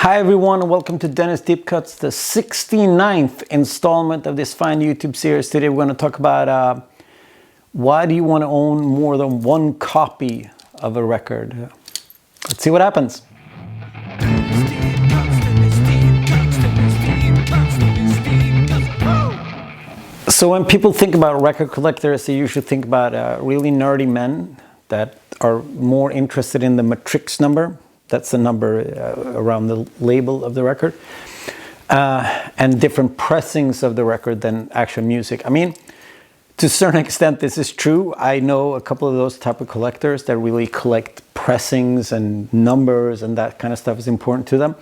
Hi everyone and welcome to Dennis Deep Cuts, the 69th installment of this fine YouTube series. Today we're going to talk about why do you want to own more than one copy of a record. Let's see what happens. So when people think about record collectors, they usually think about really nerdy men that are more interested in the matrix number. That's the number around the label of the record, and different pressings of the record than actual music. I mean, to a certain extent, this is true. I know a couple of those type of collectors that really collect pressings and numbers, and that kind of stuff is important to them.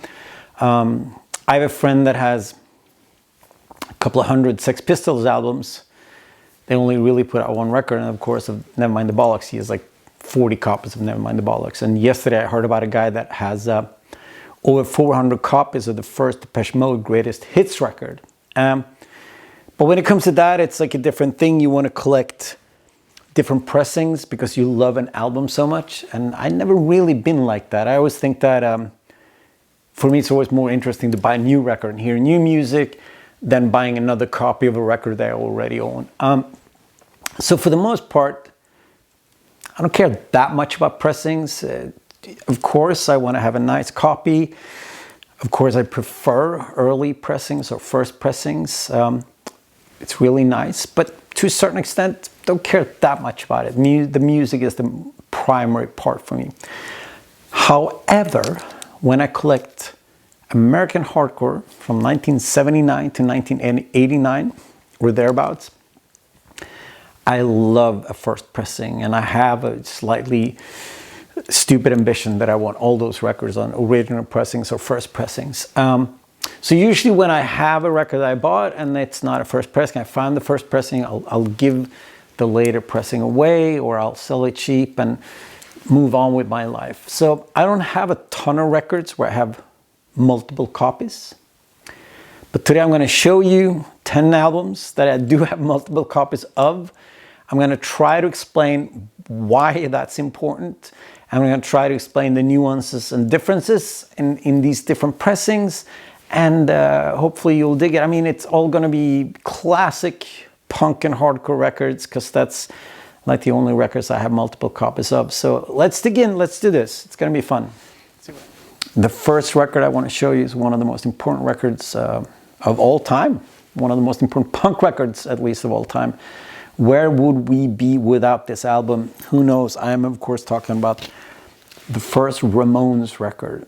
I have a friend that has a couple of hundred Sex Pistols albums. They only really put out one record, and of course, of Nevermind the Bollocks, he has like 40 copies of Nevermind the Bollocks. And yesterday I heard about a guy that has over 400 copies of the first Depeche Mode Greatest Hits record. But when it comes to that, it's like a different thing. You want to collect different pressings because you love an album so much. And I never really been like that. I always think that for me it's always more interesting to buy a new record and hear new music than buying another copy of a record that I already own. So for the most part, I don't care that much about pressings. Of course, I want to have a nice copy. Of course, I prefer early pressings or first pressings. It's really nice, but to a certain extent, don't care that much about it. The music is the primary part for me. However, when I collect American hardcore from 1979 to 1989 or thereabouts, I love a first pressing, and I have a slightly stupid ambition that I want all those records on original pressings or first pressings. So usually when I have a record that I bought and it's not a first pressing, I find the first pressing, I'll give the later pressing away, or I'll sell it cheap and move on with my life. So I don't have a ton of records where I have multiple copies. But today I'm going to show you 10 albums that I do have multiple copies of. I'm going to try to explain why that's important. I'm going to try to explain the nuances and differences in these different pressings. And hopefully you'll dig it. I mean, it's all going to be classic punk and hardcore records, because that's like the only records I have multiple copies of. So let's dig in. Let's do this. It's going to be fun. The first record I want to show you is one of the most important records of all time. One of the most important punk records, at least, of all time. Where would we be without this album? Who knows? I am, of course, talking about the first Ramones record,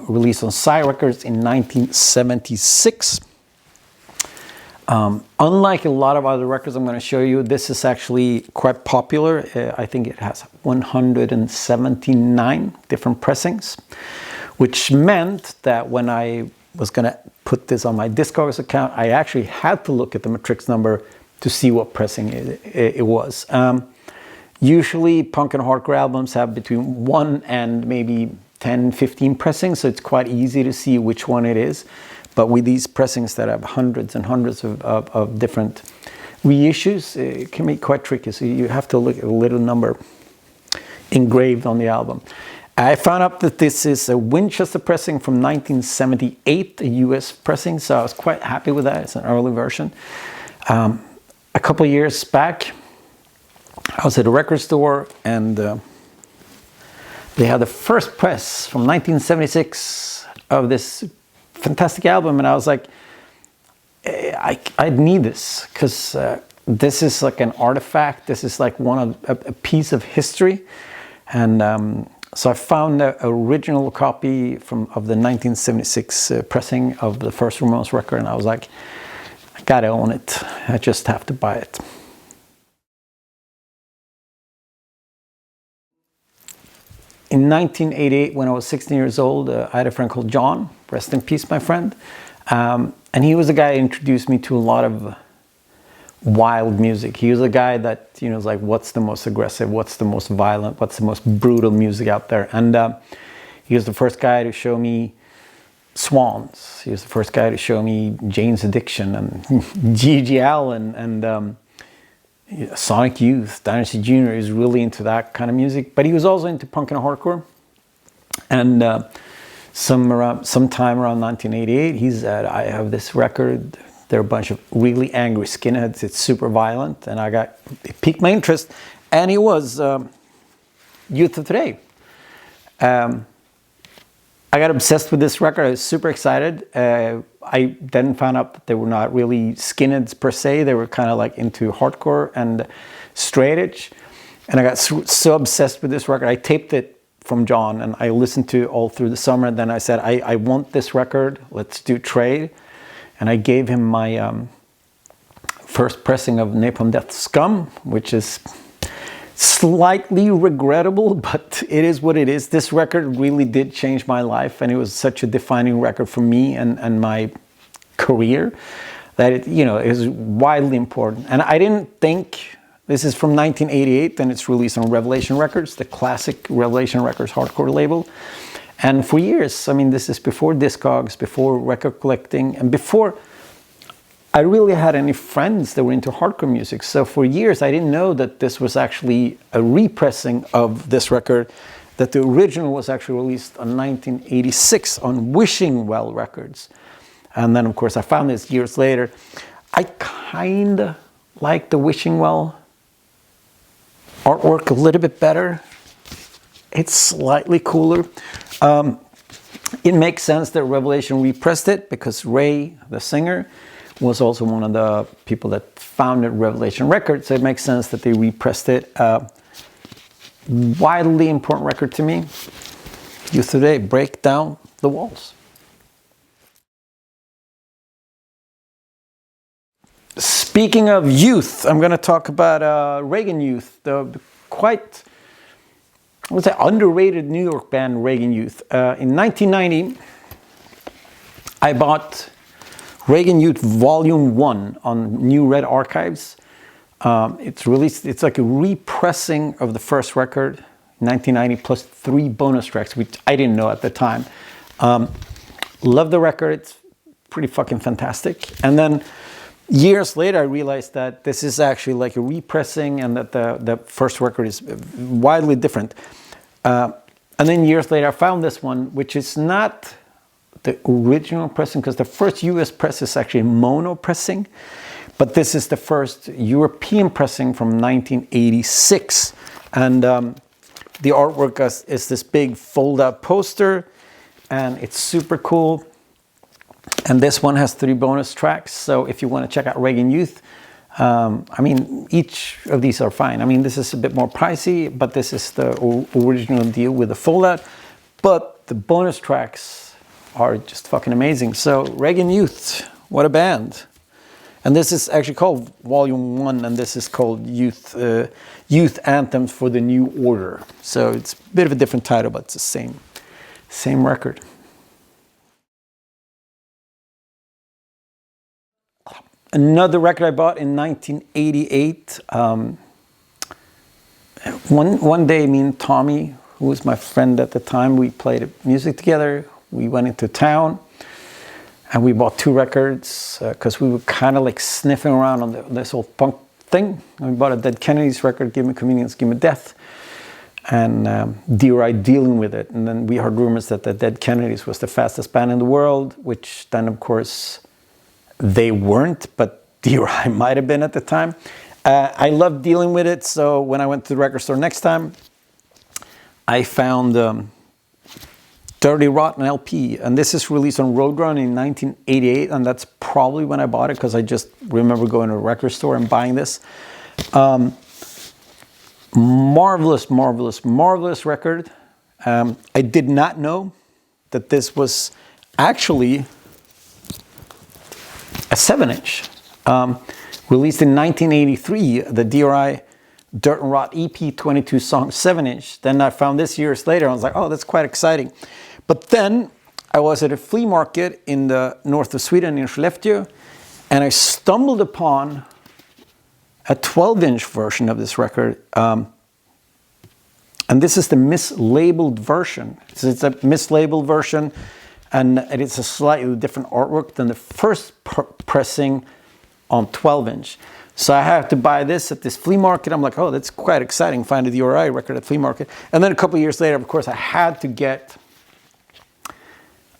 released on Psy Records in 1976. Unlike a lot of other records I'm going to show you, this is actually quite popular. I think it has 179 different pressings, which meant that when I was going to put this on my Discogs account, I actually had to look at the matrix number to see what pressing it was. Usually punk and hardcore albums have between 1 and maybe 10, 15 pressings, so it's quite easy to see which one it is. But with these pressings that have hundreds and hundreds of different reissues, it can be quite tricky. So you have to look at a little number engraved on the album. I found out that this is a Winchester pressing from 1978, a US pressing, so I was quite happy with that. It's an early version. A couple of years back, I was at a record store, and they had the first press from 1976 of this fantastic album, and I was like, I need this, because this is like an artifact. This is like a piece of history. And so I found the original copy of the 1976 pressing of the first Ramones record, and I was like, I gotta own it. I just have to buy it. In 1988, when I was 16 years old, I had a friend called John. Rest in peace, my friend. And he was the guy who introduced me to a lot of wild music. He was a guy that, was like, what's the most aggressive, what's the most violent, what's the most brutal music out there? And he was the first guy to show me Swans. He was the first guy to show me Jane's Addiction and G.G. Allen and Sonic Youth. Dynasty Jr. is really into that kind of music, but he was also into punk and hardcore. And sometime around 1988, he said, I have this record. They're a bunch of really angry skinheads. It's super violent. And it piqued my interest. And it was Youth of Today. I got obsessed with this record. I was super excited. I then found out that they were not really skinheads per se. They were kind of like into hardcore and straight edge. And I got so obsessed with this record. I taped it from John and I listened to it all through the summer. And then I said, I want this record. Let's do trade. And I gave him my first pressing of Napalm Death Scum, which is slightly regrettable, but it is what it is. This record really did change my life, and it was such a defining record for me and my career that it is widely important. And I didn't think, this is from 1988, and it's released on Revelation Records, the classic Revelation Records hardcore label. And for years, I mean, this is before Discogs, before record collecting, and before I really had any friends that were into hardcore music. So for years, I didn't know that this was actually a repressing of this record, that the original was actually released in 1986 on Wishing Well Records. And then, of course, I found this years later. I kind of like the Wishing Well artwork a little bit better. It's slightly cooler. It makes sense that Revelation repressed it because Ray, the singer, was also one of the people that founded Revelation Records, so it makes sense that they repressed it. Widely important record to me. Youth Today, Break Down the Walls. Speaking of youth, I'm going to talk about Reagan Youth, the quite, I would say, underrated New York band Reagan Youth. In 1990, I bought Reagan Youth Volume 1 on New Red Archives. It's released, it's like a repressing of the first record, 1990, plus 3 bonus tracks, which I didn't know at the time. Love the record, it's pretty fucking fantastic. And then years later, I realized that this is actually like a repressing and that the first record is widely different. And then years later, I found this one, which is not the original pressing, because the first US press is actually mono pressing, but this is the first European pressing from 1986. And the artwork is this big fold-out poster, and it's super cool. And this one has 3 bonus tracks, so if you want to check out Reagan Youth, I mean, each of these are fine. I mean, this is a bit more pricey, but this is the original deal with the fold-out. But the bonus tracks are just fucking amazing. So Reagan Youth, what a band. And this is actually called Volume 1, and this is called Youth Anthems for the New Order. So it's a bit of a different title, but it's the same record. Another record I bought in 1988. One day, me and Tommy, who was my friend at the time, we played music together. We went into town and we bought 2 records because we were kind of like sniffing around on this old punk thing. And we bought a Dead Kennedys record, Give Me Convenience, Give Me Death, and D.R.I. Dealing With It. And then we heard rumors that the Dead Kennedys was the fastest band in the world, which then, of course, they weren't, but D.R.I. might have been at the time. I loved Dealing With It, so when I went to the record store next time, I found Dirty Rotten LP, and this is released on Roadrunner in 1988, and that's probably when I bought it, because I just remember going to a record store and buying this. Marvelous, marvelous, marvelous record. I did not know that this was actually a 7-inch. Released in 1983, the D.R.I. Dirt and Rot EP, 22 songs, 7-inch. Then I found this years later, I was like, oh, that's quite exciting. But then I was at a flea market in the north of Sweden, in Skellefteå, and I stumbled upon a 12-inch version of this record. And this is the mislabeled version. It's a mislabeled version, and it's a slightly different artwork than the first pressing on 12-inch. So I had to buy this at this flea market. I'm like, oh, that's quite exciting, find a D.R.I. record at flea market. And then a couple of years later, of course, I had to get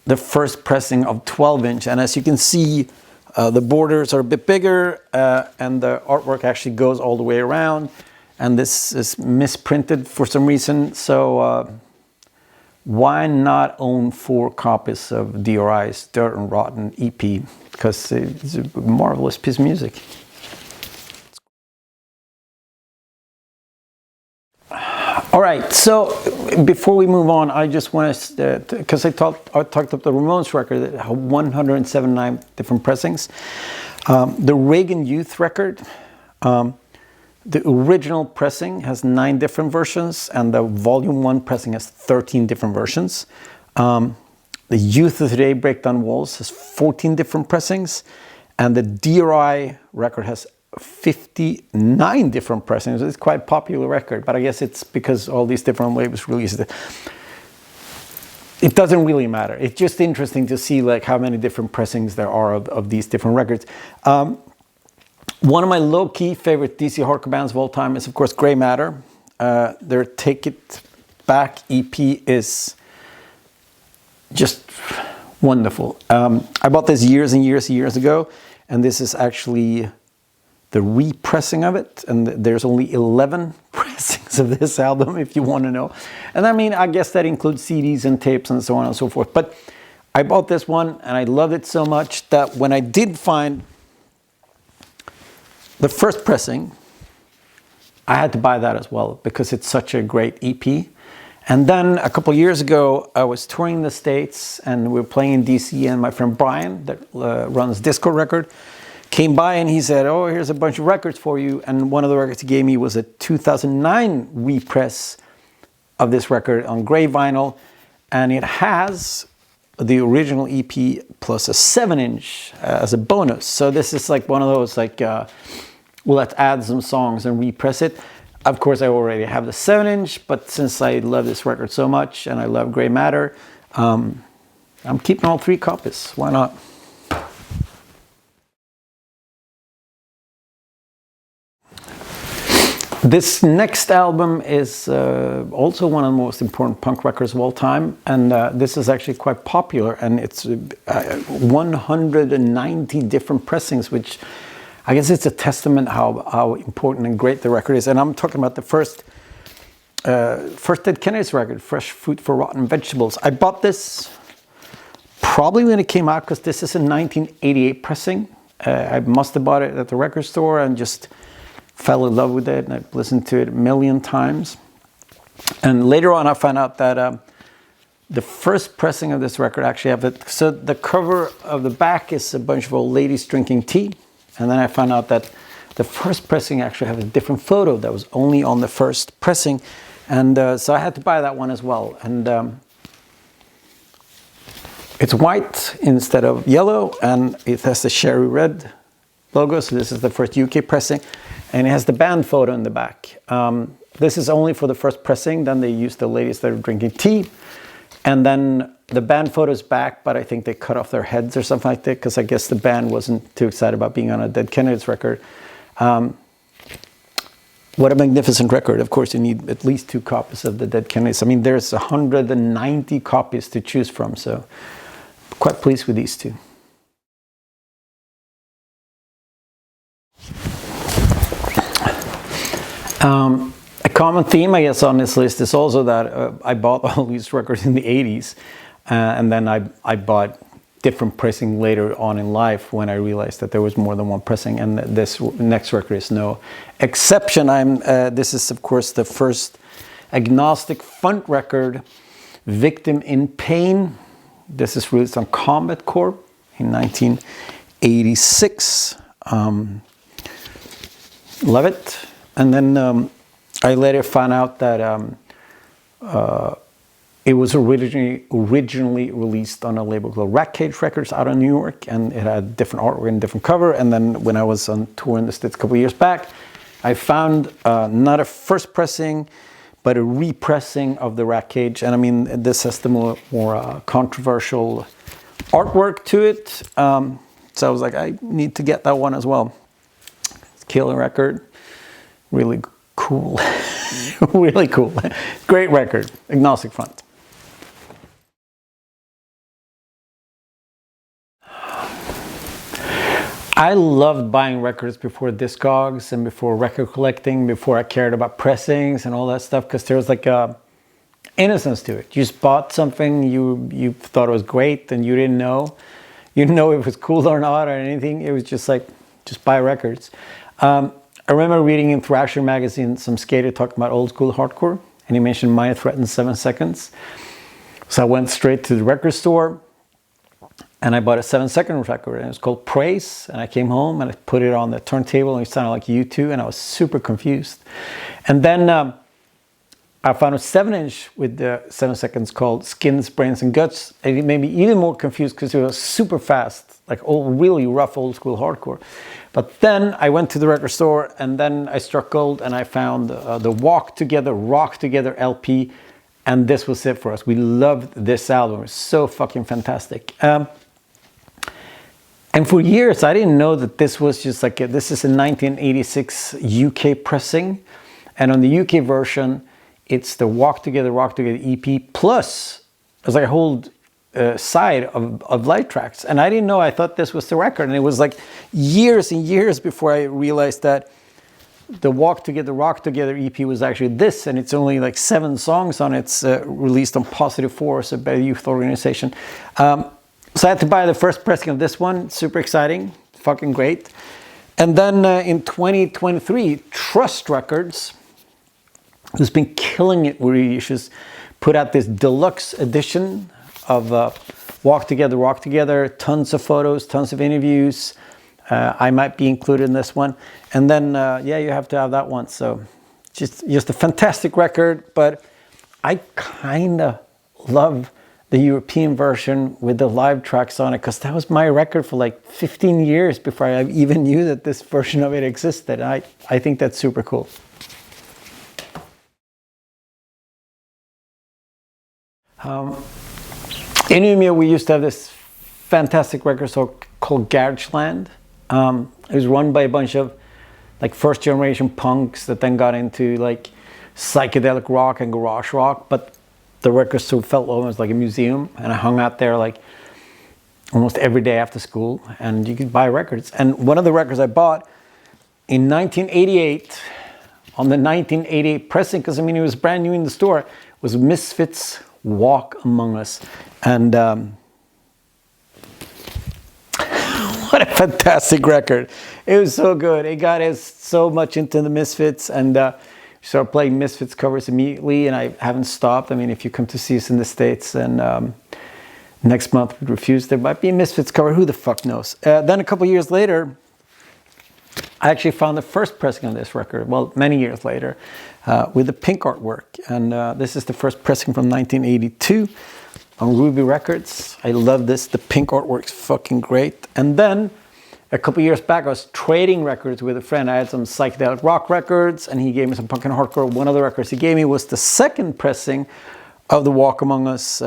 the first pressing of 12-inch. And as you can see, the borders are a bit bigger, and the artwork actually goes all the way around. And this is misprinted for some reason. So why not own 4 copies of D.R.I.'s Dirt and Rotten EP? Because it's a marvelous piece of music. All right, so before we move on, I just want to, because I talked up the Ramones record, 179 different pressings. The Reagan Youth record, the original pressing has 9 different versions, and the Volume 1 pressing has 13 different versions. The Youth of Today Breakdown Walls has 14 different pressings, and the D.R.I. record has 59 different pressings. It's quite a popular record, but I guess it's because all these different labels released it. It doesn't really matter. It's just interesting to see like how many different pressings there are of these different records. One of my low-key favorite DC hardcore bands of all time is, of course, Grey Matter. Their Take It Back EP is just wonderful. I bought this years and years ago, and this is actually the repressing of it, and there's only 11 pressings of this album, if you want to know. And I mean, I guess that includes CDs and tapes and so on and so forth. But I bought this one, and I loved it so much that when I did find the first pressing, I had to buy that as well, because it's such a great EP. And then a couple of years ago, I was touring the States, and we were playing in DC, and my friend Brian, that runs Disco Record, came by and he said, oh, here's a bunch of records for you. And one of the records he gave me was a 2009 repress of this record on gray vinyl. And it has the original EP plus a 7-inch as a bonus. So this is like one of those like, well, let's add some songs and repress it. Of course, I already have the 7-inch, but since I love this record so much and I love Grey Matter, I'm keeping all 3 copies. Why not? This next album is also one of the most important punk records of all time, and this is actually quite popular, and it's 190 different pressings, which I guess it's a testament how important and great the record is. And I'm talking about the first Dead Kennedys record, Fresh Fruit for Rotten Vegetables. I bought this probably when it came out, because this is a 1988 pressing. I must have bought it at the record store and just fell in love with it, and I've listened to it a million times. And later on I found out that the first pressing of this record actually have it. So the cover of the back is a bunch of old ladies drinking tea, and then I found out that the first pressing actually have a different photo that was only on the first pressing, and so I had to buy that one as well. And it's white instead of yellow, and it has the cherry red logo, so this is the first UK pressing. And it has the band photo in the back. This is only for the first pressing. Then they used the ladies that are drinking tea. And then the band photo is back, but I think they cut off their heads or something like that, because I guess the band wasn't too excited about being on a Dead Kennedys record. What a magnificent record. Of course, you need at least 2 copies of the Dead Kennedys. I mean, there's 190 copies to choose from, so quite pleased with these 2. A common theme, I guess, on this list is also that I bought all these records in the 80s, and then I bought different pressing later on in life when I realized that there was more than one pressing, and this next record is no exception. This is, of course, the first Agnostic Front record, Victim in Pain. This is released on Combat Corp in 1986. Love it. And then I later found out that it was originally released on a label called Rat Cage Records out of New York, and it had different artwork and different cover. And then when I was on tour in the States a couple of years back, I found not a first pressing, but a repressing of the Rat Cage. And I mean, this has the more controversial artwork to it. So I was like, I need to get that one as well. Killer record. Really cool. Really cool. Great record. Agnostic Front. I loved buying records before Discogs and before record collecting, before I cared about pressings and all that stuff, because there was like a innocence to it. You just bought something, you thought it was great, and you didn't know if it was cool or not or anything. It was just like, just buy records. I remember reading in Thrasher magazine some skater talking about old school hardcore, and he mentioned Minor Threat in 7 Seconds. So I went straight to the record store and I bought a 7 Second record, and it was called Praise. And I came home and I put it on the turntable, and it sounded like U2, and I was super confused. And then I found a 7-inch with the 7 Seconds called Skins, Brains and Guts, and it made me even more confused because it was super fast, like old, really rough old school hardcore. But then I went to the record store, and then I struck gold, and I found the Walk Together, Rock Together LP, and this was it for us. We loved this album. It was so fucking fantastic. And for years, I didn't know that this was just like, this is a 1986 UK pressing. And on the UK version, it's the Walk Together, Rock Together EP, plus there's like a whole side of light tracks. And I didn't know, I thought this was the record. And it was like years and years before I realized that the Walk Together, Rock Together EP was actually this, and it's only like 7 songs on it. It's released on Positive Force, a better youth organization. So I had to buy the first pressing of this one. Super exciting, fucking great. And then in 2023, Trust Records, who's been killing it, where you just put out this deluxe edition of Walk Together, Rock Together, tons of photos, tons of interviews. I might be included in this one. And then, yeah, you have to have that one. So just a fantastic record, but I kind of love the European version with the live tracks on it, because that was my record for like 15 years before I even knew that this version of it existed. I think that's super cool. In Umeå, we used to have this fantastic record store called Garageland. It was run by a bunch of like first generation punks that then got into like psychedelic rock and garage rock, but the record store felt almost like a museum, and I hung out there like almost every day after school, and you could buy records. And one of the records I bought in 1988, on the 1988 pressing, because I mean it was brand new in the store, was Misfits' Walk Among Us. And what a fantastic record. It was so good. It got us so much into the Misfits, and started playing Misfits covers immediately, and I haven't stopped. I mean, if you come to see us in the States, and next month we Refuse, there might be a Misfits cover, who the fuck knows. Then a couple years later, I actually found the first pressing of this record, well, many years later, with the pink artwork. And this is the first pressing from 1982 on Ruby Records. I love this. The pink artwork's fucking great. And then a couple years back, I was trading records with a friend. I had some psychedelic rock records, and he gave me some punk and hardcore. One of the records he gave me was the second pressing of the Walk Among Us,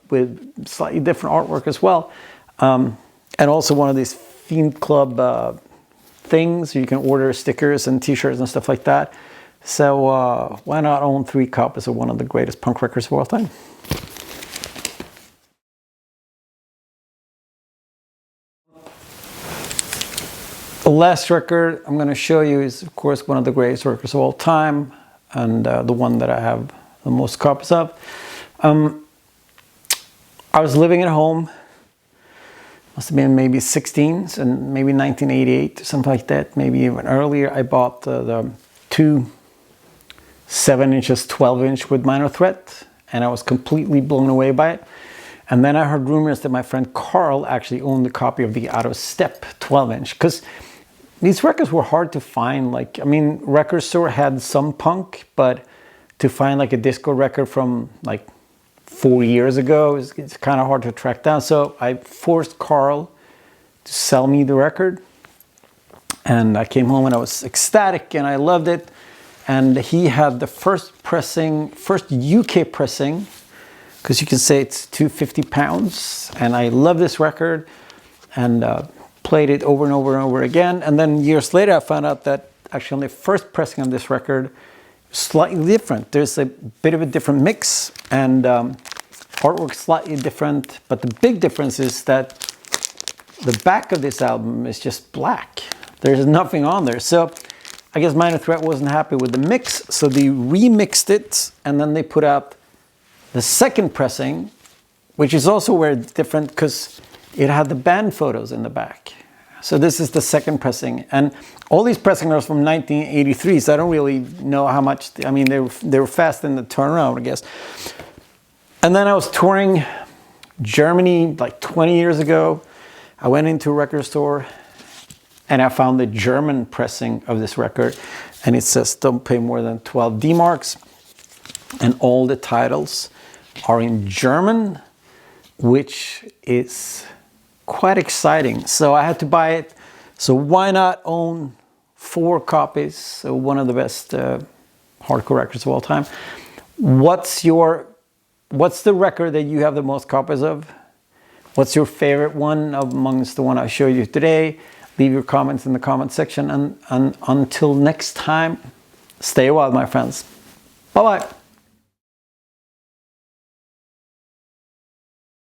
with slightly different artwork as well. And also one of these Fiend Club things. You can order stickers and t-shirts and stuff like that. So why not own 3 copies of one of the greatest punk records of all time? The last record I'm going to show you is, of course, one of the greatest records of all time, and the one that I have the most copies of. I was living at home, must have been maybe 16, and maybe 1988, something like that, maybe even earlier. I bought the 2 7-inches 12-inch with Minor Threat, and I was completely blown away by it. And then I heard rumors that my friend Carl actually owned a copy of the Out of Step 12-inch, because these records were hard to find. Like, I mean, Record Store had some punk, but to find like a disco record from like 4 years ago, it's kind of hard to track down. So I forced Carl to sell me the record, and I came home and I was ecstatic and I loved it. And he had the first UK pressing, because you can say it's 250 pounds, and I love this record, and played it over and over and over again. And then years later, I found out that actually on the first pressing of this record, slightly different. There's a bit of a different mix, and artwork slightly different. But the big difference is that the back of this album is just black. There's nothing on there. So I guess Minor Threat wasn't happy with the mix, so they remixed it, and then they put out the second pressing, which is also where it's different because it had the band photos in the back. So this is the second pressing, and all these pressings are from 1983, so I don't really know how much, I mean, they were fast in the turnaround, I guess. And then I was touring Germany like 20 years ago. I went into a record store and I found the German pressing of this record, and it says don't pay more than 12 D-marks, and all the titles are in German, which is quite exciting. So I had to buy it. So why not own 4 copies? So one of the best hardcore records of all time. What's the record that you have the most copies of? What's your favorite one amongst the one I showed you today? Leave your comments in the comment section, and until next time, stay wild, my friends. Bye-bye.